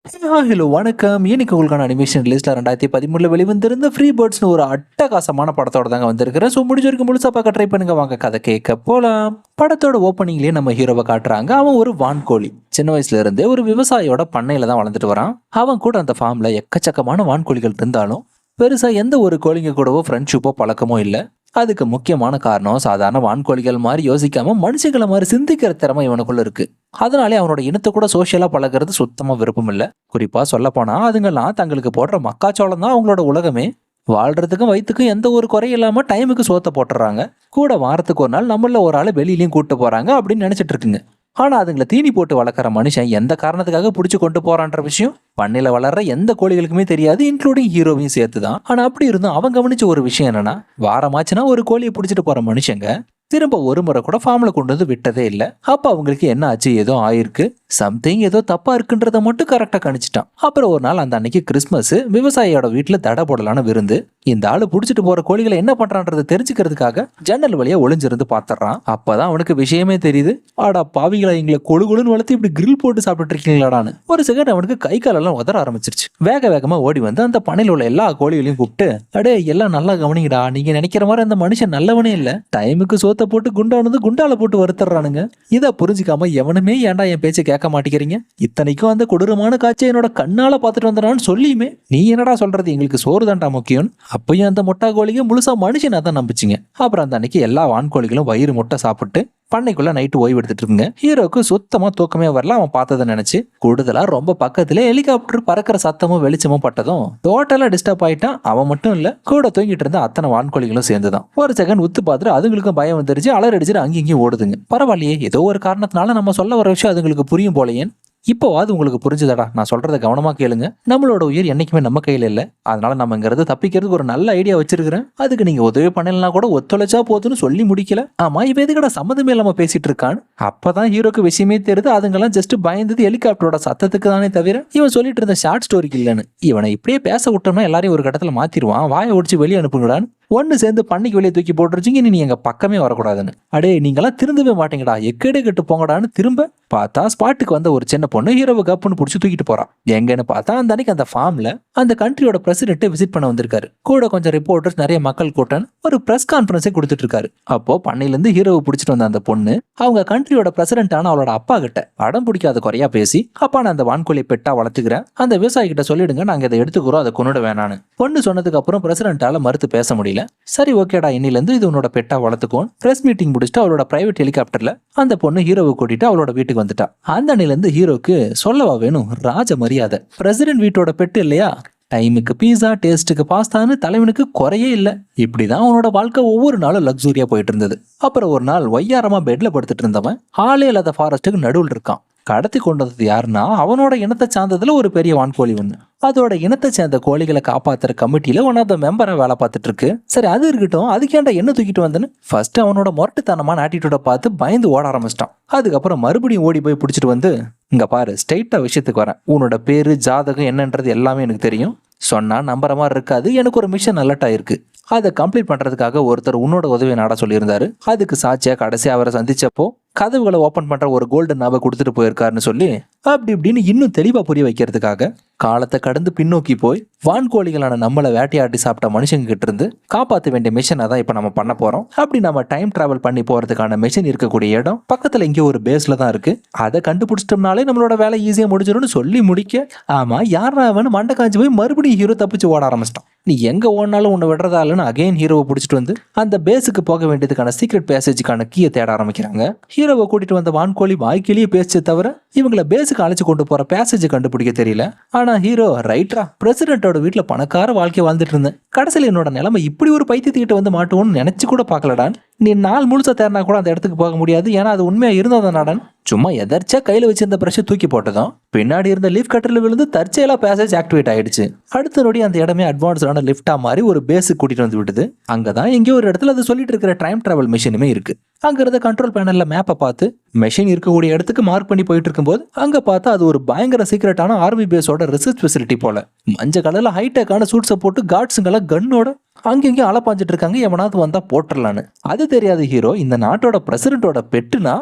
Hello வணக்கம். இன்னைக்கு உங்களுக்கான அனிமேஷன் லிஸ்ட்ல 2013 வெளிவந்திருந்த ஃப்ரீ பேர்ட்ஸ்னு ஒரு அட்டகாசமான படத்தோட தாங்க வந்திருக்கிறேன். ஸோ முடிஞ்ச வரைக்கும் முழுசா பார்க்க ட்ரை பண்ணுங்க. வாங்க கதை கேட்க போலாம். படத்தோட ஓப்பனிங்லேயே நம்ம ஹீரோவை காட்டுறாங்க. அவன் ஒரு வான்கோழி. சின்ன வயசுல இருந்தே ஒரு விவசாயியோட பண்ணையில தான் வளர்ந்துட்டு வரான். அவன் கூட அந்த ஃபார்ம்ல எக்கச்சக்கமான வான்கோழிகள் இருந்தாலும் பெருசா எந்த ஒரு கோழிங்க கூடவோ ஃப்ரெண்ட்ஷிப்போ பழக்கமோ இல்லை. அதுக்கு முக்கியமான காரணம் சாதாரண வான்கோழிகள் மாதிரி யோசிக்காம மனுஷங்களை மாதிரி சிந்திக்கிற திறமை இவனுக்குள்ள இருக்கு. அதனாலே அவனோட இனத்தை கூட சோசியலா பழகிறது சுத்தமா விருப்பம் இல்லை. குறிப்பா சொல்ல போனா அதுங்கெல்லாம் தங்களுக்கு போடுற மக்காச்சோளம் தான் அவங்களோட உலகமே. வாழ்றதுக்கும் வயிற்றுக்கும் எந்த ஒரு குறையும் இல்லாம டைமுக்கு சோத்த போட்டுறாங்க. கூட வாரத்துக்கு ஒரு நாள் நம்மள ஒரு ஆளை வெளியிலயும் கூட்டு போறாங்க அப்படின்னு நினைச்சிட்டு இருக்குங்க. ஆனா அதுங்களை தீனி போட்டு வளர்க்குற மனுஷன் எந்த காரணத்துக்காக பிடிச்சி கொண்டு போறான்ற விஷயம் பண்ணையில வளர்ற எந்த கோழிகளுக்குமே தெரியாது, இன்க்ளூடிங் ஹீரோவையும் சேர்த்துதான். ஆனா அப்படி இருந்தும் அவன் கவனிச்ச ஒரு விஷயம் என்னன்னா, வாரமாச்சுன்னா ஒரு கோழியை பிடிச்சிட்டு போற மனுஷங்க திரும்ப ஒரு முறை கூட ஃபார்ம்ல கொண்டு வந்து விட்டதே இல்லை. அப்ப அவங்களுக்கு என்ன ஆச்சு, ஏதோ ஆயிருக்கு, சம்திங் ஏதோ தப்பா இருக்குன்றத மட்டும் கரெக்டா கணிச்சிட்டான். அப்புறம் ஒரு நாள் அந்த அன்னைக்கு கிறிஸ்மஸ், விவசாயியோட வீட்டுல தடை போடலான்னு விருந்து. இந்த ஆளு புடிச்சிட்டு போற கோழிகளை என்ன பண்றான்றதை தெரிஞ்சுக்கிறதுக்காக ஜன்னல் வழியா ஒளிஞ்சிருந்து பாத்துறான். அப்பதான் அவனுக்கு விஷயமே தெரியுது. ஆடா பாவிகளை, எங்களை கொழுன்னு வளர்த்து இப்படி கிரில் போட்டு சாப்பிட்டு இருக்கீங்களாடான்னு. ஒரு செகண்ட் அவனுக்கு கை காலெல்லாம் உதற ஆரம்பிச்சிருச்சு. வேக வேகமா ஓடி வந்து அந்த பண்ணையில் உள்ள எல்லா கோழிகளையும் கூப்பிட்டு, அடே எல்லாம் நல்லா கவனிங்கடா, நீங்க நினைக்கிற மாதிரி அந்த மனுஷன் நல்லவனே இல்ல, டைமுக்கு சோத்த போட்டு குண்டானது குண்டால போட்டு வருத்துறானுங்க. இதை புரிஞ்சுக்காம எவனுமே ஏன்டா என் பேச்சை கேட்க மாட்டேங்கிறீங்க, இத்தனைக்கும் அந்த கொடூரமான காட்சியை என்னோட கண்ணால பாத்துட்டு வந்தான்னு சொல்லியுமே நீ என்னடா சொல்றது, எங்களுக்கு சோறு தான்டா முக்கியம். அப்பயும் அந்த முட்டா கோழிங்க முழுசா மனுஷனா தான் நம்பிச்சிங்க. அப்புறம் அந்த அன்னைக்கு எல்லா வான்கோழிகளும் வயிறு முட்டை சாப்பிட்டு பண்ணைக்குள்ள நைட்டு ஓய்வு எடுத்துட்டு இருக்குங்க. ஹீரோக்கு சுத்தமா தூக்கமே வரல. அவன் பார்த்ததை நினைச்சு கூடுதலா ரொம்ப பக்கத்துல ஹெலிகாப்டர் பறக்கிற சத்தமும் வெளிச்சமும் பட்டதும் டோட்டலா டிஸ்டர்ப் ஆயிட்டான். அவன் மட்டும் இல்ல, கூட தூங்கிட்டு இருந்த அத்தனை வான்கோழிகளும் சேர்ந்துதான். ஒரு செகண்ட் உத்து பார்த்துட்டு அதுங்களுக்கும் பயம் வந்துருச்சு. அலறடிச்சுட்டு அங்கேயும் ஓடுதுங்க. பரவாயில்லையே, ஏதோ ஒரு காரணத்தினால நம்ம சொல்ல வர விஷயம் அதுங்களுக்கு புரியும் போலையே. இப்போவாது உங்களுக்கு புரிஞ்சுதடா, நான் சொல்றதை கவனமா கேளுங்க. நம்மளோட உயிர் என்னைக்குமே நம்ம கையில இல்ல. அதனால நம்மங்கிறது தப்பிக்கிறதுக்கு ஒரு நல்ல ஐடியா வச்சிருக்கிறேன். அதுக்கு நீங்க உதவி பண்ணலனா கூட ஒத்துழைச்சா போதுன்னு சொல்லி முடிக்கல. ஆமா, இவ எதுக்கடா சம்மந்தமே இல்லாம பேசிட்டு இருக்கான். அப்பதான் ஹீரோக்கு விஷயமே தெரியுது. அதுங்கெல்லாம் ஜஸ்ட் பயந்தது ஹெலிகாப்டரோட சத்தத்துக்கு தானே தவிர இவன் சொல்லிட்டு இருந்த ஷார்ட் ஸ்டோரிக்கு இல்லைன்னு. இவனை இப்படியே பேச விட்டோம்னா எல்லாரையும் ஒரு கட்டத்துல மாத்திருவான். வாயை ஒடிச்சு வெளியே அனுப்புங்கடான்னு ஒன்னு சேர்ந்து பண்ணிக்கு வெளியே தூக்கி போட்டுருச்சிங்க. நீ எங்க பக்கமே வரக்கூடாதுன்னு. அடே நீங்களாம் திருந்தவே மாட்டீங்கடா, எக்கேடே கெட்டு போங்கடான்னு திரும்ப பார்த்தா ஸ்பாட்டுக்கு வந்த ஒரு சின்ன பொண்ணு ஹீரோவை கப்புன்னு பிடிச்சி தூக்கிட்டு போறான். எங்கன்னு பார்த்தா அந்த அன்னைக்கு அந்த ஃபார்ம்ல அந்த கண்ட்ரியோட பிரசிடென்ட் விசிட் பண்ண வந்திருக்காரு. கூட கொஞ்சம் ரிப்போர்ட்டர்ஸ், நிறைய மக்கள் கூட்டம் ஒரு பிரஸ் கான்ஃபரன்ஸே கொடுத்துட்டு இருக்காரு. அப்போ பண்ணையில இருந்து ஹீரோவை பிடிச்சிட்டு வந்த அந்த பொண்ணு அவங்க கண்ட்ரியோட பிரசிடென்டான அவளோட அப்பா கிட்ட அடம் பிடிக்காத குறையா பேசி, அப்பா நான் அந்த வான்கோழி பெட்டா வளர்த்துக்கிறேன், அந்த விவசாயி கிட்ட சொல்லிடுங்க, நாங்க இதை எடுத்துக்கிறோம், அதை கொண்டுட வேணான்னு. பொண்ணு சொன்னதுக்கு அப்புறம் பிரசிடென்டால மறுத்து பேச முடியல. சரி ஓகேடா, இன்னில இருந்து இது உன்னோட பெட்டா வளர்த்துக்கும். பிரஸ் மீட்டிங் முடிச்சுட்டு அவளோட பிரைவேட் ஹெலிகாப்டர்ல அந்த பொண்ணு ஹீரோவை கூட்டிட்டு அவளோட வீட்டுக்கு வந்துட்டா. அந்த அன்னில இருந்து ஹீரோக்கு சொல்லவா வேணும், ராஜ மரியாதை. பிரசிடென்ட் வீட்டோட பெட்டு இல்லையா, டைமுக்கு பீஸா, டேஸ்ட்டுக்கு பாஸ்தான்னு தலைவனுக்கு குறையே இல்லை. இப்படிதான் அவனோட வாழ்க்கை ஒவ்வொரு நாளும் லக்ஸூரியா போயிட்டு இருந்தது. அப்புறம் ஒரு நாள் ஒய்யாரமா பெட்ல படுத்துட்டு இருந்தவன் ஆளே இல்லாத ஃபாரஸ்ட்டுக்கு நடுவில் இருக்கான். கடத்தி கொண்டு வந்தது யாருன்னா அவனோட இனத்தை சார்ந்ததுல ஒரு பெரிய வான்கோழி ஒண்ணு. அதோட இனத்தை சேர்ந்த கோழிகளை காப்பாத்துற கமிட்டியில ஒன் ஆஃப் த மெம்பரா வேலை பார்த்துட்டு இருக்கு. சரி அது இருக்கட்டும், அதுக்கேண்டா என்ன தூக்கிட்டு வந்தேன்னு ஃபர்ஸ்ட் அவனோட முரட்டுத்தனமான ஆட்டிடியூட பார்த்து பயந்து ஓட ஆரம்பிச்சிட்டான். அதுக்கப்புறம் மறுபடியும் ஓடி போய் பிடிச்சிட்டு வந்து, இங்க பாரு ஸ்ட்ரெயிட்டா விஷயத்துக்கு வரேன், உன்னோட பேரு ஜாதகம் என்னன்றது எல்லாமே எனக்கு தெரியும், சொன்னா நம்புற மாதிரி இருக்காது, எனக்கு ஒரு மிஷன் அலர்ட் ஆயிருக்கு, அதை கம்ப்ளீட் பண்றதுக்காக ஒருத்தர் உன்னோட உதவியை நாட சொல்லியிருந்தாரு, அதுக்கு சாட்சியா கடைசி அவரை சந்திச்சப்போ கதவுகளை ஓபன் பண்ற ஒரு கோல்டன் நாவை கொடுத்துட்டு போயிருக்காருன்னு சொல்லி அப்படி இப்படின்னு இன்னும் தெளிவா புரிய வைக்கிறதுக்காக காலத்தை கடந்து பின்னோக்கி போய் வான்கோழிகளான நம்மளை வேட்டையாட்டி சாப்பிட்ட மனுஷங்க கிட்ட இருந்து காப்பாற்ற வேண்டிய மிஷனை தான் இப்ப நம்ம பண்ண போறோம். அப்படி நம்ம டைம் டிராவல் பண்ணி போறதுக்கான மிஷன் இருக்கக்கூடிய இடம் பக்கத்துல இங்கே ஒரு பேஸ்ல தான் இருக்கு. அதை கண்டுபிடிச்சிட்டோம்னாலே நம்மளோட வேலை ஈஸியா முடிஞ்சிடும்னு சொல்லி முடிக்க, ஆமா யாரா அவனு மண்டை காஞ்சி போய் மறுபடியும் ஹீரோ தப்பிச்சு ஓட ஆரம்பிச்சிட்டான். நீ எங்க ஓடினாலும் உன்னை விடுறதாலன்னு அகைன் ஹீரோவை பிடிச்சிட்டு வந்து அந்த பேஸுக்கு போக வேண்டியதுக்கான சீக்ரெட் பேசேஜுக்கான கீயை தேட ஆரம்பிக்கிறாங்க. ஹீரோவை கூட்டிட்டு வந்த வான்கோழி வாய்க்கிலேயே பேசிச்சு தவிர இவங்களை பேஸுக்கு அழைச்சு கொண்டு போற பேசேஜ் கண்டுபிடிக்க தெரியல. ஆனா ஹீரோ ரைட்ரா, பிரசிடென்ட்டோட வீட்டுல பணக்கார வாழ்க்கை வாழ்ந்துட்டு இருந்தேன், கடைசியில் என்னோட நிலைமை இப்படி ஒரு பைத்தியத்துக்கிட்ட வந்து மாட்டுவோன்னு நினைச்சு கூட பாக்கலடான். நீ நாள் முழுசா தேர்னா கூட அந்த இடத்துக்கு போக முடியாது, ஏன்னா அது உண்மையா இருந்ததான் நாடன். சும்மா எதர்ச்சா கையில வச்சிருந்த பிரஷ் தூக்கி போட்டதும் பின்னாடி இருந்த லீஃப் கட்டர்ல விழுந்து தற்செயலா பேசேஜ் ஆக்டிவேட் ஆயிடுச்சு. அடுத்த நொடி அந்த இடமே அட்வான்ஸ்டான லிஃப்டா மாதிரி ஒரு பேஸுக்கு கூட்டிட்டு வந்து விடுது. அங்கதான் எங்கேயோ ஒரு இடத்துல அது சொல்லிட்டு இருக்கிற டைம் டிராவல் மிஷினுமே இருக்கு. அங்க இருந்த கண்ட்ரோல் பேனல்ல மேப்பை பார்த்து மெஷின் இருக்கக்கூடிய இடத்துக்கு மார்க் பண்ணி போயிட்டு இருக்கும்போது அங்க பார்த்தா அது ஒரு பயங்கர சீக்கிரட்டான ஆர்மி பேஸோட ரிசர்ச் ஃபெசிலிட்டி போல. மஞ்சள் கலர்ல ஹைடெக்கான சூட்ஸை போட்டு கார்ட்ஸுங்கெல்லாம் கன்னோட அங்கெங்கேயும் அலப்பாஞ்சிட்டு இருக்காங்க. எவனாவது வந்தா போட்டுடலான்னு. அது தெரியாத ஹீரோ இந்த நாட்டோட பிரசிடென்ட்டோட பெட்டுனா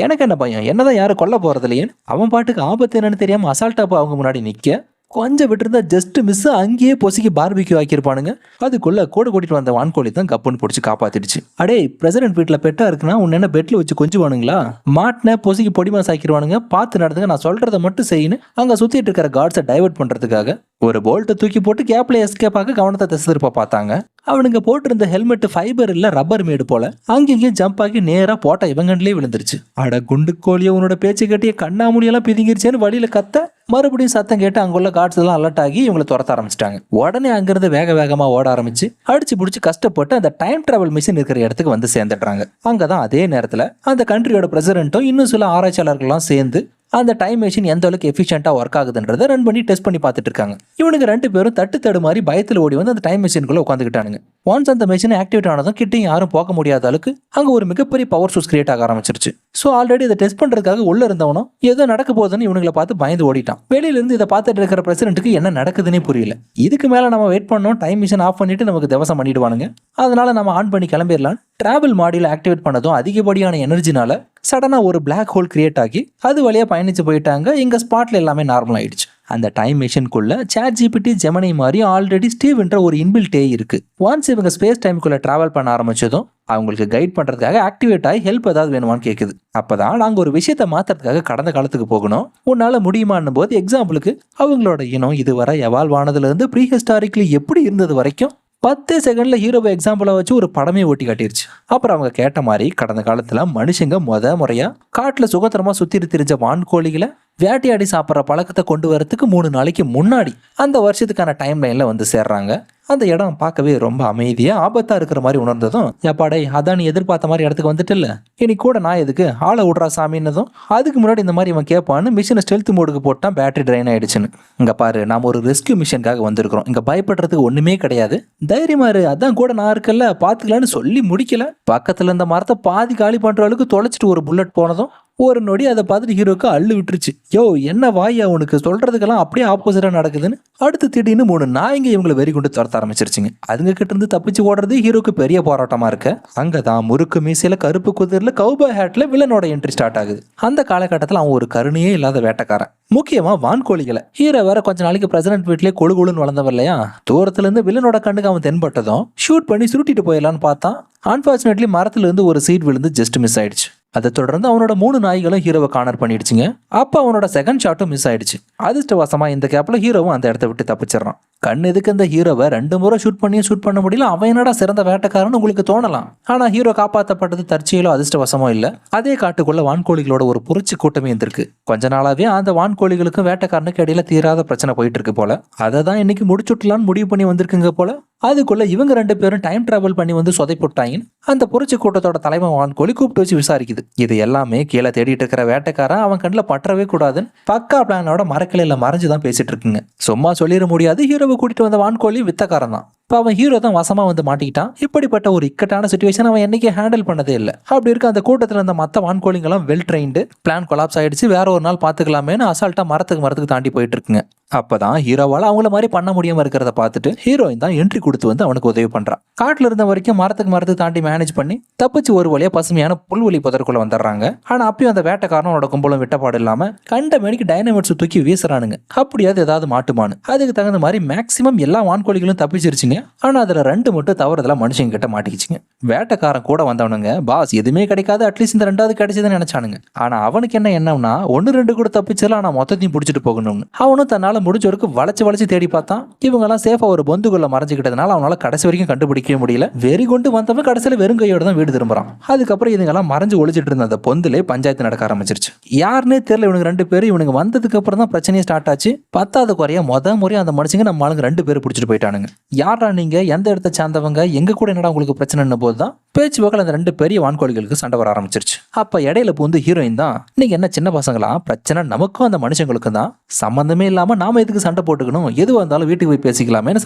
எனக்கு என்ன பயம், என்னதான் யாரும் கொல்ல போறது இல்லையேன்னு அவன் பாட்டுக்கு ஆபத்து என்னன்னு தெரியாம அசால்ட்டா போய் அவங்க முன்னாடி நிக்க, கொஞ்சம் விட்டுருந்தா ஜஸ்ட் மிஸ் அங்கேயே பொசுக்கி பார்பிக்யூ ஆக்கியிருப்பானுங்க. அதுக்குள்ள கூட கூட்டிட்டு வந்த வான்கோழி தான் கப்புன்னு பிடிச்சி காப்பாத்திடுச்சு. அடே, பிரசிடென்ட் வீட்டுல பெட்டா இருக்குன்னா உன்ன என்ன பெட்ல வச்சு கொஞ்சுவானுங்களா? மாட்டின பொசுக்கி பொடிமாஸ் ஆக்கிடுவானுங்க, பார்த்து நடந்துங்க, நான் சொல்றதை மட்டும் செய்யணும். அங்க சுத்திட்டு இருக்கிற கார்ட்ஸை டைவர்ட் பண்றதுக்காக ஒரு போல்ட்டை தூக்கி போட்டு கேப்ல எஸ்கேப் ஆக கவனத்தை திசை திருப்ப பார்த்தாங்க. அவனுங்க போட்டிருந்த ஹெல்மெட் ஃபைபர் இல்ல ரப்பர் மேடு போல அங்கேயும் ஜம்ப் ஆகி நேரா போட்ட இவங்கன்லயே விழுந்துருச்சு. அட குண்டு கோழிய, உன்னோட பேச்சு கட்டிய கண்ணாமூடியெல்லாம் பிதிங்கிருச்சேன்னு வழியில கத்த, மறுபடியும் சத்தம் கேட்டு அங்குள்ள கார்ட்ஸ் எல்லாம் அலர்ட் ஆகி இவங்களை துரத்த ஆரம்பிச்சிட்டாங்க. உடனே அங்கிருந்து வேக வேகமா ஓட ஆரம்பிச்சு அடிச்சு பிடிச்சி கஷ்டப்பட்டு அந்த டைம் டிராவல் மிஷின் இருக்கிற இடத்துக்கு வந்து சேர்ந்துடுறாங்க. அங்கதான் அதே நேரத்துல அந்த கண்ட்ரியோட பிரசிடென்ட்டும் இன்னும் சில ஆராய்ச்சியாளர்கள்லாம் சேர்ந்து அந்த டைம் மிஷின் எந்த அளவுக்கு எஃபிஷியன்ட்டா ஒர்க் ஆகுதுன்றதை ரன் பண்ணி டெஸ்ட் பண்ணி பார்த்துட்டு இருக்காங்க. இவனுக்கு 2 பேரும் தட்டு தடு மாதிரி பயத்தில் ஓடி வந்து அந்த டைம் மிஷினுக்குள்ள உட்காந்துக்கிட்டானுங்க. ஒன்ஸ் அந்த மிஷின் ஆக்டிவேட் ஆனதும் கிட்டையும் யாரும் போக முடியாத அளவுக்கு அங்க ஒரு மிகப்பெரிய பவர் சோர்ஸ் கிரியேட் ஆக ஆரம்பிச்சிருச்சு. ஸோ ஆல்ரெடி இதை டெஸ்ட் பண்றதுக்காக உள்ள இருந்தவனும் ஏதோ நடக்க போகுதுன்னு இவனுங்களை பார்த்து பயந்து ஓடிட்டான். வெளியில இருந்து இதை பார்த்துட்டு இருக்கிற பிரசிடென்ட்டுக்கு என்ன நடக்குதுன்னே புரியல. இதுக்கு மேல நம்ம வெயிட் பண்ணோம், டைம் மிஷின் ஆஃப் பண்ணிட்டு நமக்கு திவசம் பண்ணிடுவானுங்க, அதனால நம்ம ஆன் பண்ணி கிளம்பிடலாம். டிராவல் மாடியூல் ஆக்டிவேட் பண்ணதும் அதிகப்படியான எனர்ஜினால சடனா ஒரு பிளாக் ஹோல் கிரியேட் ஆகி அது வழியா பயணிச்சு போயிட்டாங்க. எங்க ஸ்பாட்ல எல்லாமே நார்மல் ஆயிடுச்சு. அந்த டைம் மிஷின்குள்ள ChatGPT, ஜெமினி மாதிரி ஆல்ரெடி ஸ்டீவ்ன்ற ஒரு இன்பில்ட் ஏஐ இருக்கு. ஒன்ஸ் இவங்க ஸ்பேஸ் டைமுக்குள்ள டிராவல் பண்ண ஆரம்பிச்சதும் அவங்களுக்கு கைட் பண்றதுக்காக ஆக்டிவேட் ஆகி ஹெல்ப் ஏதாவது வேணுமான்னு கேட்குது. அப்பதான் நாங்க ஒரு விஷயத்த மாத்துறதுக்காக கடந்த காலத்துக்கு போகணும், உன்னால முடியுமான்னு போது எக்ஸாம்பிளுக்கு அவங்களோட இனம் இதுவரை எவால்வ் ஆனதுல இருந்து ப்ரீ ஹிஸ்டாரிக்லி எப்படி இருந்தது வரைக்கும் 10 செகண்ட்ல ஹீரோவை எக்ஸாம்பிளா வச்சு ஒரு படமே ஓட்டி காட்டிருச்சு. அப்புறம் அவங்க கேட்ட மாதிரி கடந்த காலத்துல மனுஷங்க முறையா காட்டுல சுதந்திரமா சுத்தி திரிஞ்ச வான்கோழிகளை வேட்டையாடி சாப்பிட்ற பழக்கத்தை கொண்டு வரதுக்கு 3 நாளைக்கு முன்னாடி அந்த வருஷத்துக்கான டைம் லைன்ல வந்து சேர்றாங்க. அந்த இடம் பார்க்கவே ரொம்ப அமைதியா ஆபத்தா இருக்கிற மாதிரி உணர்ந்ததும், எப்பாடே அதான் நீ எதிர்பார்த்த மாதிரி இடத்துக்கு வந்துட்டு இல்ல, இனி கூட நான் எதுக்கு ஆளை விடுறா சாமின்னதும், அதுக்கு முன்னாடி இந்த மாதிரி இவன் கேட்பான்னு மிஷினை ஸ்டெல்த் மோடுக்கு போட்டான். பேட்டரி ட்ரைன் ஆயிடுச்சுன்னு. இங்க பாரு, நாம ஒரு ரெஸ்கியூ மிஷனுக்காக வந்திருக்கிறோம், இங்க பயப்படுறதுக்கு ஒண்ணுமே கிடையாது, தைரியமா இரு, அதான் கூட நான் இருக்கல, பாத்துக்கலான்னு சொல்லி முடிக்கல. பக்கத்துல இருந்த மரத்தை பாதி காலி பண்ற அளவுக்கு தொலைச்சிட்டு ஒரு புல்லட் போனதும் ஒரு நொடி அதை பார்த்துட்டு ஹீரோக்கு அள்ளு விட்டுருச்சு. யோ, என்ன வாயா உனக்கு, சொல்றதுக்கெல்லாம் அப்படியே ஆப்போசிட்டா நடக்குதுன்னு. அடுத்து திடீர்னு 3 நாய்ங்க இவங்களை வெறி கொண்டு துரத்த ஆரம்பிச்சிருச்சுங்க. அதுங்க கிட்ட இருந்து தப்பிச்சு ஓடுறது ஹீரோக்கு பெரிய போராட்டமா இருக்கு. அங்கதான் முறுக்கு மீசையில கருப்பு குதிரில கௌபாய் ஹேட்ல வில்லனோட என்ட்ரி ஸ்டார்ட் ஆகுது. அந்த காலகட்டத்தில் அவன் ஒரு கருணையே இல்லாத வேட்டைக்காரன், முக்கியமா வான்கோழிகளை. ஹீரோ வேற கொஞ்ச நாளைக்கு பிரசிடென்ட் வீட்லயே கொழுன்னு வளர்ந்தவர் இல்லையா. தூரத்துல இருந்து வில்லனோட கண்ணுக்கு அவன் தென்பட்டதும் ஷூட் பண்ணி சுருட்டிட்டு போயிடலான்னு பார்த்தான். அன்பார்ச்சுனேட்லி மரத்துல இருந்து ஒரு சீட் விழுந்து ஜஸ்ட் மிஸ் ஆயிடுச்சு. அதை தொடர்ந்து அவனோட 3 நாய்களும் ஹீரோவை கார்னர் பண்ணிடுச்சுங்க. அப்ப அவனோட செகண்ட் ஷாட்டும் மிஸ் ஆயிடுச்சு. அதிர்ஷ்டவசமா இந்த கேப்ல ஹீரோவும் அந்த இடத்த விட்டு தப்பிச்சிடறான். கண் எதுக்கு இந்த ஹீரோவை 2 முறை ஷூட் பண்ண முடியல, அவன் என்னடா சிறந்த வேட்டைக்காரன்னு உங்களுக்கு தோணலாம். ஆனா ஹீரோ காப்பாற்றப்பட்டது தற்செயலோ அதிர்ஷ்டவசமோ இல்ல. அதே காட்டுக்குள்ள வான்கோழிகளோட ஒரு புரட்சி கூட்டமே இருந்திருக்கு. கொஞ்ச நாளாவே அந்த வான்கோழிகளுக்கும் வேட்டைக்காரனுக்கு இடையில தீராத பிரச்சனை போயிட்டு இருக்கு போல. அதை தான் இன்னைக்கு முடிச்சுட்டலான்னு முடிவு பண்ணி வந்திருக்குங்க போல. அதுக்குள்ள இவங்க 2 பேரும் டைம் டிராவல் பண்ணி வந்து சொதைப்பட்டாங்கன்னு அந்த புரட்சி கூட்டத்தோட தலைமை வான்கோழி கூப்பிட்டு வச்சு விசாரிக்குது. இது எல்லாமே கீழே தேடிட்டு இருக்கிற வேட்டைக்காரன் அவன் கண்ணில் பற்றவே கூடாதுன்னு பக்கா பிளானோட மரக்கிளையில மறைஞ்சுதான் பேசிட்டு இருக்குங்க. சும்மா சொல்லிட முடியாது, ஹீரோவை கூட்டிட்டு வந்த வான்கோழி வித்தக்காரன் தான். இப்போ அவன் ஹீரோ தான் வசமா வந்து மாட்டிக்கிட்டான். இப்படிப்பட்ட ஒரு இக்கட்டான சுச்சுவேஷன் அவன் என்னைக்கு ஹேண்டில் பண்ணதே இல்லை. அப்படி இருக்க அந்த கூட்டத்தில் இருந்த மற்ற வான்கோழிங்கெல்லாம் வெல் ட்ரெயின்டு. பிளான் கொலாப்ஸ் ஆயிடுச்சு, வேற ஒரு நாள் பார்த்துக்கலாமேன்னு அசால்ட்டா மரத்துக்கு தாண்டி போயிட்டு இருக்குங்க. அப்பதான் ஹீரோவால அவங்கள மாதிரி பண்ண முடியாம இருக்கிறத பார்த்துட்டு ஹீரோயின் தான் என்ட்ரி கொடுத்து வந்து அவனுக்கு உதவி பண்றான். காட்டுல இருந்த வரைக்கும் மரத்துக்கு தாண்டி மேனேஜ் பண்ணி தப்பிச்சு ஒரு வழியா பசுமையான புல்வெளி புதற்குள்ள வந்துடுறாங்க. ஆனா அப்பயும் அந்த வேட்டைக்காரனோட கும்பலும் விட்டப்பாடு இல்லாம கண்ட மேனிக்கு டைனமைட்ஸ் தூக்கி வீசுறானுங்க. அப்படியாவது ஏதாவது மாட்டுமானு. அதுக்கு தகுந்த மாதிரி மேக்சிமம் எல்லா வான்கோழிகளும் தப்பிச்சிருச்சுங்க. ஆனா அதுல 2 மட்டும் தவறுதலா மனுஷங்க கிட்ட மாட்டிக்கிச்சுங்க. வேட்டைக்காரன் கூட வந்தவனுங்க பாஸ் எதுவுமே கிடைக்காது, அட்லீஸ்ட் இந்த 2வது கிடைச்சதுன்னு நினைச்சானுங்க. ஆனா அவனுக்கு என்னன்னா 1-2 கூட தப்பிச்சல, ஆனா மொத்தத்தையும் பிடிச்சிட்டு போகணும்னு. அவனும் தன்னால முடிஞ்சவருக்கு வளைச்சு தேடி பார்த்தான். இவங்க எல்லாம் சேஃபா ஒரு பொந்துக்குள்ள மறைஞ்சுக்கிட்டதுனால அவனால கடைசி வரைக்கும் கண்டுபிடிக்கவே முடியல. வெறி கொண்டு வந்தவன் கடைசியில வெறும் கையோட தான் வீடு திரும்புறான். அதுக்கப்புறம் இதுங்க எல்லாம் மறைஞ்சு ஒளிச்சிட்டு இருந்த அந்த பொந்துலே பஞ்சாயத்து நடக்க ஆரம்பிச்சிருச்சு. யாருன்னே தெரியல இவனுக்கு 2 பேரும். இவனுக்கு வந்ததுக்கு அப்புறம் தான் பிரச்சனையே ஸ்டார்ட் ஆச்சு. 10வது குறைய முறையா அந்த மனுஷங்க நம்ம ஆளுங்க 2 பேரும் பிடிச்சிட்டு போயிட்டானுங்க. யாரா நீங்க, எந்த இடத்த சார்ந்தவங்க, எங்க கூட என்னடா உங்களுக்கு பிரச்சனை போதுதான் பேச்சு போக்கில் அந்த 2 பெரிய வான்கோழிகளுக்கு சண்டை வர ஆரம்பிச்சிருச்சு. அப்ப இடையில பூந்து ஹீரோயின் தான், நீங்க என்ன சின்ன பசங்களா, பிரச்சனை நமக்கும் அந்த மனுஷங்களுக்கும் தான், சம்பந்தமே இல்லாம நாம எதுக்கு சண்டை போட்டுக்கணும், எதுவா இருந்தாலும் வீட்டுக்கு போய் பேசிக்கலாமேன்னு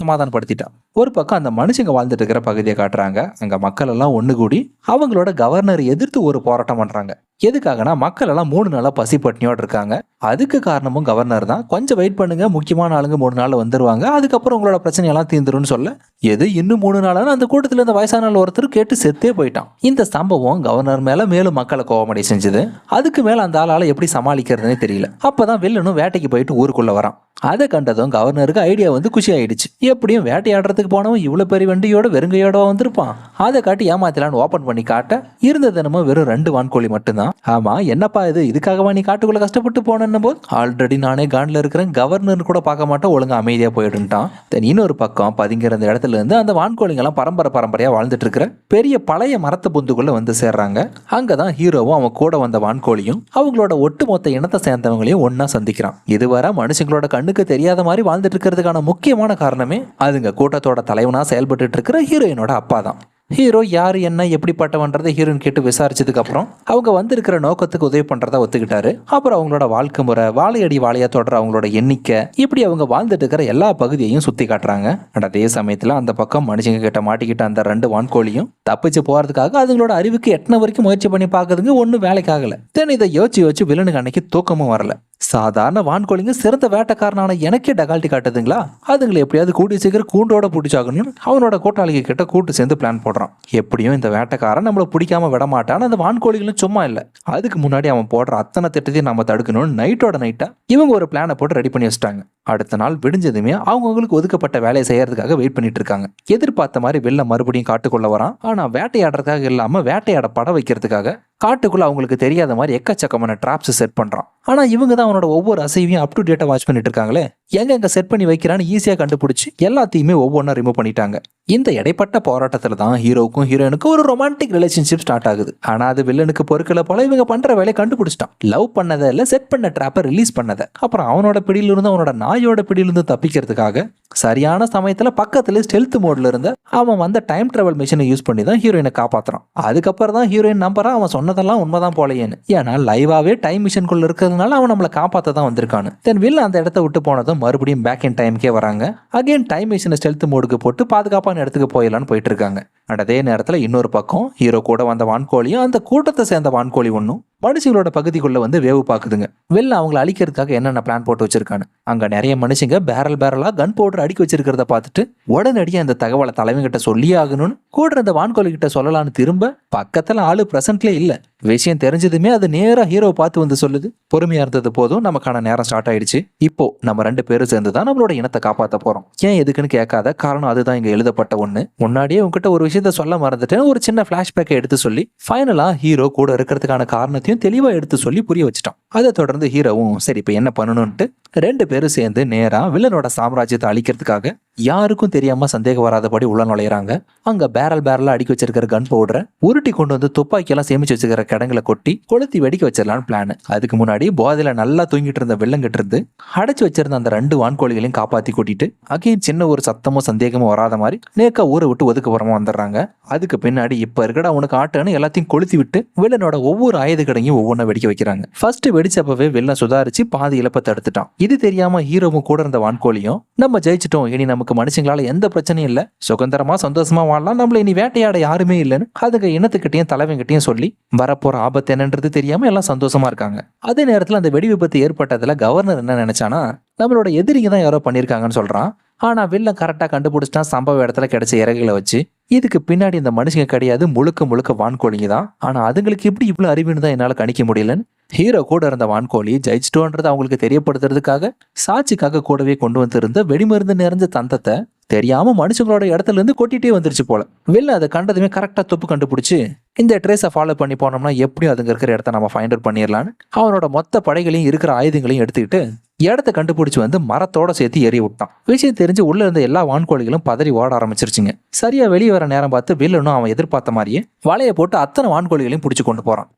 சமாதானப்படுத்திட்டான். ஒரு பக்கம் அந்த மனுஷங்க வாழ்ந்துட்டு இருக்கிற பகுதியை காட்டுறாங்க. அங்க மக்கள் எல்லாம் ஒண்ணு கூடி அவங்களோட கவர்னர் எதிர்த்து ஒரு போராட்டம் பண்றாங்க. எதுக்காகனா மக்கள் எல்லாம் 3 நாளா பசி பட்னியோட இருக்காங்க. அதுக்கு காரணமும் கவர்னர் தான். கொஞ்சம் வெயிட் பண்ணுங்க, முக்கியமான ஆளுங்க 3 நாள்ல வந்துருவாங்க, அதுக்கப்புறம் உங்களோட பிரச்சனை எல்லாம் தீர்ந்துரும்னு சொல்ல, எது இன்னும் 3 நாளான அந்த கூட்டத்துல இந்த வயசான ஒருத்தர் கேட்டு செத்தே போயிட்டான். இந்த சம்பவம் கவர்னர் மேல மேலும் மக்களை கோவமடைய செஞ்சது. அதுக்கு மேல அந்த ஆளால எப்படி சமாளிக்கிறதுனே தெரியல. அப்பதான் வில்லனும் வேட்டைக்கு போயிட்டு ஊருக்குள்ள வரான். அதை கண்டதும் கவர்னருக்கு ஐடியா வந்து குஷி ஆயிடுச்சு. எப்படியும் வேட்டையாடுறதுக்கு போனவன் இவ்வளவு பெரிய வண்டியோட வெறுங்கையோட வந்திருப்பான். அதை காட்டி ஏமாத்தலான்னு ஓபன் பண்ணி காட்ட இருந்தது என்னமோ வெறும் 2 வான்கோழி மட்டும்தான். ஆமா, என்னப்பா இதுக்காகவா நீ காட்டுக்குள்ள கஷ்டப்பட்டு போனேன்னு போது, ஆல்ரெடி நானே கான்ல இருக்கிறேன், கவர்னர் கூட பார்க்க மாட்டேன், ஒழுங்கா அமைதியா போயிடுன்ட்டான். தென் இன்னொரு பக்கம் பதுங்கிற அந்த இடத்துல இருந்து அந்த வான்கோழிங்கெல்லாம் பரம்பரையா வாழ்ந்துட்டு இருக்கிற பெரிய பழைய மரத்து பொந்துக்குள்ள வந்து சேர்றாங்க. அங்கதான் ஹீரோவும் அவன் கூட வந்த வான்கோழியும் அவங்களோட ஒட்டுமொத்த இனத்தை சேர்ந்தவங்களையும் ஒன்னா சந்திக்கிறான். இதுவரை மனுஷங்களோட கண்ணுக்கு தெரியாத மாதிரி வாழ்ந்துட்டு இருக்கிறதுக்கான முக்கியமான காரணமே அதுங்க கூட்டத்தோட தலைவனா செயல்பட்டு இருக்கிற ஹீரோயினோட அப்பா தான். ஹீரோ யாரு என்ன எப்படிப்பட்டவன்றதை ஹீரோயின் கேட்டு விசாரிச்சதுக்கு அப்புறம் அவங்க வந்திருக்கிற நோக்கத்துக்கு உதவி பண்றதா ஒத்துக்கிட்டாரு. அப்புறம் அவங்களோட வாழ்க்கை முறை, வாழையடி வாழையா தொடர அவங்களோட எண்ணிக்கை, இப்படி அவங்க வாழ்ந்துட்டு இருக்கிற எல்லா பகுதியையும் சுத்தி காட்டுறாங்க. அதே சமயத்துல அந்த பக்கம் மனுஷங்க கிட்ட மாட்டிக்கிட்ட அந்த 2 வான்கோழியும் தப்பிச்சு போறதுக்காக அதுங்களோட அறிவுக்கு எட்டன வரைக்கும் முயற்சி பண்ணி பாக்குதுங்க, ஒன்னும் வேலைக்காகல. தென் இதை யோசிச்சு வில்லனுக்கு அன்னைக்கு தூக்கமும் வரல. சாதாரண வான்கோழிங்க சிறந்த வேட்டைக்காரனான எனக்கே டகால்ட்டி காட்டுதுங்களா, அதுங்களை எப்படியாவது கூட்டி சீக்கிரம் கூண்டோட பிடிச்சாகணும்னு அவனோட கூட்டாளிக கிட்ட கூட்டு சேர்ந்து பிளான் போடுறான். எப்படியும் இந்த வேட்டைக்காரன் நம்மளை பிடிக்காம விட மாட்டான்னு அந்த வான்கோழிகளும் சும்மா இல்ல. அதுக்கு முன்னாடி அவன் போடுற அத்தனை திட்டத்தையும் நம்ம தடுக்கணும்னு நைட்டோட நைட்டா இவங்க ஒரு பிளானை போட்டு ரெடி பண்ணி வச்சிட்டாங்க. அடுத்த நாள் விடிஞ்சதுமே அவங்களுக்கு ஒதுக்கப்பட்ட வேலையை செய்யறதுக்காக வெயிட் பண்ணிட்டு இருக்காங்க. எதிர்பார்த்த மாதிரி வெளில மறுபடியும் காட்டுக்குள்ள வரான். ஆனா வேட்டையாடுறதுக்காக இல்லாம வேட்டையாட பட வைக்கிறதுக்காக காட்டுக்குள்ள அவங்களுக்கு தெரியாத மாதிரி எக்கச்சக்கமான டிராப்ஸ் செட் பண்றான். ஆனா இவங்க தான் அவனோட ஒவ்வொரு அசைவையும் அப் டு டேட்டா வாட்ச் பண்ணிட்டு இருக்காங்களே, எங்க செட் பண்ணி வைக்கிறான்னு ஈஸியா கண்டுபிடிச்சு எல்லாத்தையுமே ஒவ்வொன்றா ரிமூவ் பண்ணிட்டாங்க. இந்த இடைப்பட்ட போராட்டத்துல தான் ஹீரோவுக்கும் ஹீரோயினுக்கும் ஒரு ரொமான்டிக் ரிலேஷன்ஷிப் ஸ்டார்ட் ஆகுது. ஆனா அது வில்லனுக்கு பொறுக்கல போல இவங்க பண்ற வேலையை கண்டுபிடிச்சிட்டான். லவ் பண்ணதை இல்ல, செட் பண்ண ட்ராப்பை ரிலீஸ் பண்ணதை. அப்புறம் அவனோட பிடியிலிருந்து அவனோட நாயோட பிடியிலிருந்து தப்பிக்கிறதுக்காக சரியான சமயத்துல பக்கத்துல ஸ்டெல்த் மோட்ல இருந்த அவன் வந்த டைம் டிராவல் மிஷினை யூஸ் பண்ணி தான் ஹீரோயினை காப்பாத்துறான். அதுக்கப்புறம் தான் ஹீரோயின் நம்புறா அவன் சொன்னதெல்லாம் உண்மைதான் போலையேன்னு. ஏன்னா லைவாவே டைம் மிஷின்குள்ள இருக்கிறதுனால அவன் நம்மளை காப்பாத்த தான் வந்திருக்கான்னு. தென் வில்ல அந்த இடத்த விட்டு போனதும் மறுபடியும் பேக் இன் டைம்க்கே வராங்க. அகைன் டைம் மிஷினை ஸ்டெல்த் மோடுக்கு போட்டு பாதுகாப்பான இடத்துக்கு போயிடலான்னு போயிட்டு இருக்காங்க. அதே நேரத்துல இன்னொரு பக்கம் ஹீரோ கூட வந்த வான்கோழியும் அந்த கூட்டத்தை சேர்ந்த வான்கோழி ஒன்னும் மனுஷங்களோட பகுதிக்குள்ள வந்து வேவு பாக்குதுங்க. வெளில அவங்களை அழிக்கிறதுக்காக என்னென்ன பிளான் போட்டு வச்சிருக்கான்னு. அங்க நிறைய மனுஷங்க பேரலா கன் பவுடர் அடிக்க வச்சிருக்கிறத பார்த்துட்டு உடனடியே அந்த தகவலை தலைவங்கிட்ட சொல்லியே ஆகணும்னு கூட அந்த வான்கோழி கிட்ட சொல்லலான்னு திரும்ப பக்கத்துல ஆளு பிரசன்ட்லே இல்ல. விஷயம் தெரிஞ்சதுமே அது நேரா ஹீரோ பார்த்து வந்து சொல்லுது. பொறுமையா இருந்தது போதும், நமக்கான நேரம் ஸ்டார்ட் ஆயிடுச்சு. இப்போ நம்ம 2 பேரும் சேர்ந்து தான் நம்மளோட இனத்தை காப்பாற்ற போறோம். ஏன் எதுக்குன்னு கேட்காத, காரணம் அதுதான் இங்க எழுதப்பட்ட ஒண்ணு. முன்னாடியே உங்ககிட்ட ஒரு விஷயத்த சொல்ல மறந்துட்டேன், ஒரு சின்ன பிளாஷ்பேக்கை எடுத்து சொல்லி ஃபைனலா ஹீரோ கூட இருக்கிறதுக்கான காரணத்தையும் தெளிவா எடுத்து சொல்லி புரிய வச்சுட்டான். அதை தொடர்ந்து ஹீரோவும் சரி இப்ப என்ன பண்ணணும்ட்டு 2 பேரும் சேர்ந்து நேரா வில்லனோட சாம்ராஜ்யத்தை அழிக்கிறதுக்காக யாருக்கும் தெரியாம சந்தேகம் வராதபடி உள்ள நுழையறாங்க. அங்க பேரலா அடிக்க வச்சிருக்கிற கன் பவுடரை உருட்டி கொண்டு வந்து துப்பாக்கி எல்லாம் சேமிச்சு வச்சிருக்கிற கிடங்களை கொட்டி கொளுத்தி வெடிக்க வச்சிடலான்னு பிளான். அதுக்கு முன்னாடி போதையில நல்லா தூங்கிட்டு இருந்த வில்லங்கிட்ட இருந்து அடைச்சு வச்சிருந்த அந்த 2 வான்கோழிகளையும் காப்பாத்தி கூட்டிட்டு அகைன் சின்ன ஒரு சத்தமோ சந்தேகமோ வராத மாதிரி நேக்கா ஊரை விட்டு ஒதுக்குப்புறமா வந்துடுறாங்க. அதுக்கு பின்னாடி இப்ப இருக்கடா உனக்கு ஆட்டன்னு எல்லாத்தையும் கொளுத்தி விட்டு வில்லனோட ஒவ்வொரு ஆயுத கடையும் ஒவ்வொன்றா வெடிக்க வைக்கிறாங்க. ஃபர்ஸ்ட் வெடிச்சப்பவே வில்லன் சுதாரிச்சு பாதி இழப்பை தடுத்துட்டான். இது தெரியாம ஹீரோவும் கூட இருந்த வான்கோழியும் நம்ம ஜெயிச்சிட்டோம், இனி நமக்கு மனுஷங்களால எந்த பிரச்சனையும் இல்ல, சுதந்திரமா சந்தோஷமா வாழலாம், நம்மள இனி வேட்டையாட யாருமே இல்லைன்னு அதுங்க இனத்துக்கிட்டையும் தலைவங்கிட்டையும் சொல்லி வரப்போற ஆபத்து என்னன்றது தெரியாம எல்லாம் சந்தோஷமா இருக்காங்க. அதே நேரத்துல அந்த வெடி விபத்து ஏற்பட்டதுல கவர்னர் என்ன நினைச்சானா நம்மளோட எதிரிங்க தான் யாரோ பண்ணிருக்காங்கன்னு சொல்றான். ஆனா வில்லன் கரெக்டா கண்டுபிடிச்சிட்டா சம்பவ இடத்துல கிடைச்ச இறகுகளை வச்சு இதுக்கு பின்னாடி இந்த மனுஷங்க கிடையாது, முழுக்க வான்கோழிங்க தான். ஆனா அதுங்களுக்கு இப்படி இவ்வளவு அறிவுன்னு தான் என்னால கணிக்க முடியலன்னு ஹீரோ கூட இருந்த வான்கோழி ஜெயிச்சிட்டோன்றது அவங்களுக்கு தெரியப்படுத்துறதுக்காக சாட்சிக்காக கூடவே கொண்டு வந்திருந்த வெடிமருந்து நிறைஞ்ச தந்தத்தை தெரியாம மனுஷங்களோட இடத்துல இருந்து கொட்டிட்டே வந்துருச்சு போல. வெளில அதை கண்டதுமே கரெக்டா தொப்பு கண்டுபிடிச்சு இந்த ட்ரேஸை ஃபாலோ பண்ணி போனோம்னா எப்படியும் அதுங்க இருக்கிற இடத்த நம்ம ஃபைண்ட் அவுட் பண்ணிடலான்னு அவனோட மொத்த படைகளையும் இருக்கிற ஆயுதங்களையும் எடுத்துக்கிட்டு இடத்த கண்டுபிடிச்சு வந்து மரத்தோட சேர்த்து எரிய விட்டான். விஷயம் தெரிஞ்சு உள்ள இருந்த எல்லா வான்கோழிகளும் பதறி ஓட ஆரம்பிச்சிருச்சுங்க. சரியா வெளியே வர நேரம் பார்த்து வில்லனும் அவன் எதிர்பார்த்த மாதிரியே வலையை போட்டு அத்தனை வான்கோழிகளையும் பிடிச்சு கொண்டு போறான்.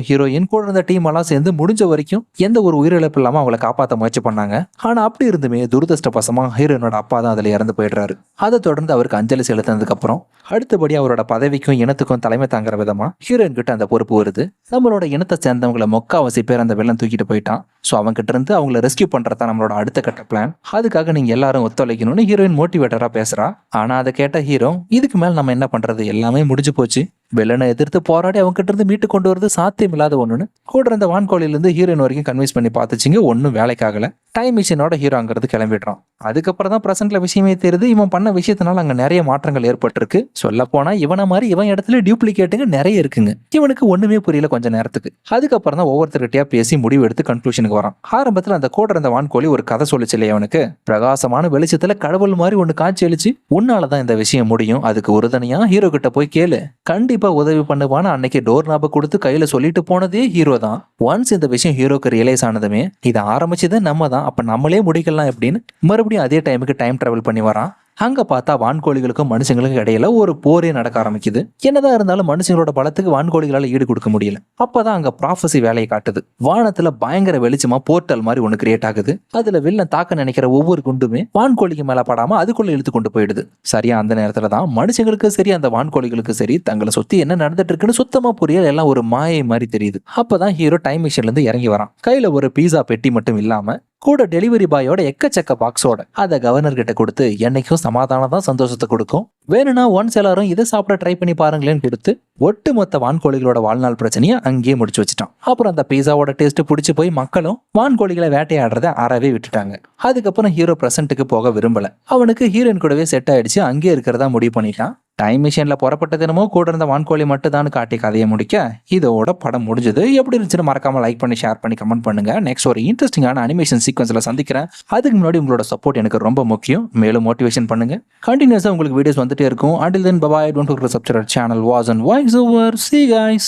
ஹீரோயின் கூட இருந்த டீம் எல்லாம் சேர்ந்து முடிஞ்ச வரைக்கும் எந்த ஒரு உயிரிழப்பு இல்லாம அவங்களை காப்பாற்ற முயற்சி பண்ணாங்க. ஆனா அப்படி இருந்துமே துரதிருஷ்டவசமா ஹீரோயினோட அப்பா தான் அதுல இறந்து போயிடுறாரு. அதை தொடர்ந்து அவருக்கு அஞ்சலி செலுத்தினதுக்கு அப்புறம் அடுத்தபடி அவரோட பதவிக்கும் இனத்துக்கும் தலைமை தாங்குற விதமா ஹீரோயின் கிட்ட அந்த பொறுப்பு வருது. நம்மளோட இனத்தை சேர்ந்தவங்களை முக்காவாசி பேர் அந்த வில்லன் தூக்கிட்டு போயிட்டான். ஸோ அவங்க கிட்ட இருந்து அவங்களை ரெஸ்கியூ பண்றதா நம்மளோட அடுத்த கட்ட பிளான். அதுக்காக நீங்க எல்லாரும் ஒத்துழைக்கணும்னு ஹீரோயின் மோட்டிவேட்டரா பேசுறா. ஆனா அதை கேட்ட ஹீரோ இதுக்கு மேல நம்ம என்ன பண்றது, எல்லாமே முடிஞ்சு போச்சு, வில்லனை எதிர்த்து போராடி அவங்க கிட்ட இருந்து மீட்டு கொண்டு வரது சாத்தியம் இல்லாத ஒண்ணுன்னு கூட இருந்த வான்கோழில இருந்து ஹீரோயின் வரைக்கும் கன்வின்ஸ் பண்ணி பார்த்துச்சிங்க. ஒன்னும் வேலைக்காகல. டைம் மிஷினோட ஹீரோ அங்கிருந்து கிளம்பிடுறான். அதுக்கப்புறம் தான் பிரசன்ட்ல விஷயமே தெரியுது. இவன் பண்ண விஷயத்தினால அங்க நிறைய மாற்றங்கள் ஏற்பட்டிருக்கு. சொல்ல போனா இவனை மாதிரி இவன் இடத்துல டியூப்ளிகேட்டுங்க நிறைய இருக்குங்க. இவனுக்கு ஒண்ணுமே புரியல கொஞ்ச நேரத்துக்கு. அதுக்கப்புறம் தான் ஒவ்வொருத்தர்கிட்டயா பேசி முடிவு எடுத்து கன்க்ளூஷனுக்கு வரான். ஆரம்பத்துல அந்த கூட இருந்த வான்கோழி ஒரு கதை சொல்லிச்சு இல்லையா அவனுக்கு. பிரகாசமான வெளிச்சத்துல கடவுள் மாதிரி ஒண்ணு காட்சி அளிச்சு உன்னாலதான் இந்த விஷயம் முடியும், அதுக்கு உறுதுணையா ஹீரோ கிட்ட போய் கேளு, கண்டிப்பா உதவி பண்ணுவான்னு அன்னைக்கு டோர் நாப கொடுத்து கையில சொல்லிட்டு போனதே ஹீரோ தான். ஒன்ஸ் இந்த விஷயம் ஹீரோக்கு ரியலைஸ் ஆனதுமே இதை ஆரம்பிச்சது நம்ம தான், அப்ப நம்மளே முடிக்கலாம் அப்படின்னு மறுபடியும் அதே டைமுக்கு டைம் டிராவல் பண்ணி வரான். அங்க பார்த்தா வான்கோழிகளுக்கும் மனுஷங்களுக்கும் இடையில ஒரு போரே நடக்க ஆரம்பிக்குது. என்னதான் இருந்தாலும் மனுஷங்களோட பலத்துக்கு வான்கோழிகளால ஈடு கொடுக்க முடியல. அப்பதான் அங்க ப்ராஃபஸி வேலையை காட்டுது. வானத்துல பயங்கர வெளிச்சமா போர்ட்டல் மாதிரி ஒண்ணு கிரியேட் ஆகுது. அதுல வில்லன் தாக்க நினைக்கிற ஒவ்வொரு குண்டுமே வான்கோழிக்கு மேல படாம அதுக்குள்ள இழுத்து கொண்டு போயிடுது. சரியா அந்த நேரத்துல தான் மனுஷங்களுக்கு சரி அந்த வான்கோழிகளுக்கு சரி தங்களை சுத்தி என்ன நடந்துட்டு இருக்குன்னு சுத்தமா புரியல, எல்லாம் ஒரு மாயை மாதிரி தெரியுது. அப்பதான் ஹீரோ டைம் மிஷின்ல இருந்து இறங்கி வரான். கையில ஒரு பீஸா பெட்டி மட்டும் இல்லாம கூட டெலிவரி பாயோட எக்கச்சக்க பாக்ஸோட அதை கவர்னர் கிட்ட கொடுத்து என்னைக்கும் சமாதானம் தான் சந்தோஷத்தை கொடுக்கும், வேணும்னா ஒன்ஸ் எல்லாரும் இதை சாப்பிட ட்ரை பண்ணி பாருங்களேன்னு கொடுத்து ஒட்டுமொத்த வான்கோழிகளோட வாழ்நாள் பிரச்சனையை அங்கேயே முடிச்சு வச்சுட்டான். அப்புறம் அந்த பீஸாவோட டேஸ்ட் பிடிச்சி போய் மக்களும் வான்கோழிகளை வேட்டையாடுறத அறவே விட்டுட்டாங்க. அதுக்கப்புறம் ஹீரோ பிரசன்ட்டுக்கு போக விரும்பல. அவனுக்கு ஹீரோயின் கூடவே செட் ஆயிடுச்சு, அங்கேயே இருக்கிறதா முடிவு பண்ணிட்டான். டைம் மிஷின்ல புறப்பட்ட தினமோ கூட இருந்த வான்கோழி மட்டும் தான் காட்டி கதையை முடிக்க இதோட படம் முடிஞ்சது. எப்படி இருந்துச்சுன்னு மறக்காம லைக் பண்ணி ஷேர் பண்ணி கமெண்ட் பண்ணுங்க. நெக்ஸ்ட் ஒரு இன்ட்ரெஸ்டிங்கான அனிமேஷன் சீக்வன்ஸ்ல சந்திக்கிறேன். அதுக்கு முன்னாடி உங்களோட சப்போர்ட் எனக்கு ரொம்ப முக்கியம். மேலும் மோட்டிவேஷன் பண்ணுங்க. கண்டினியூஸா உங்களுக்கு வீடியோஸ் வந்துட்டே இருக்கும். Until then, bye bye. Don't forget to subscribe our channel. Was and voice over. See you guys.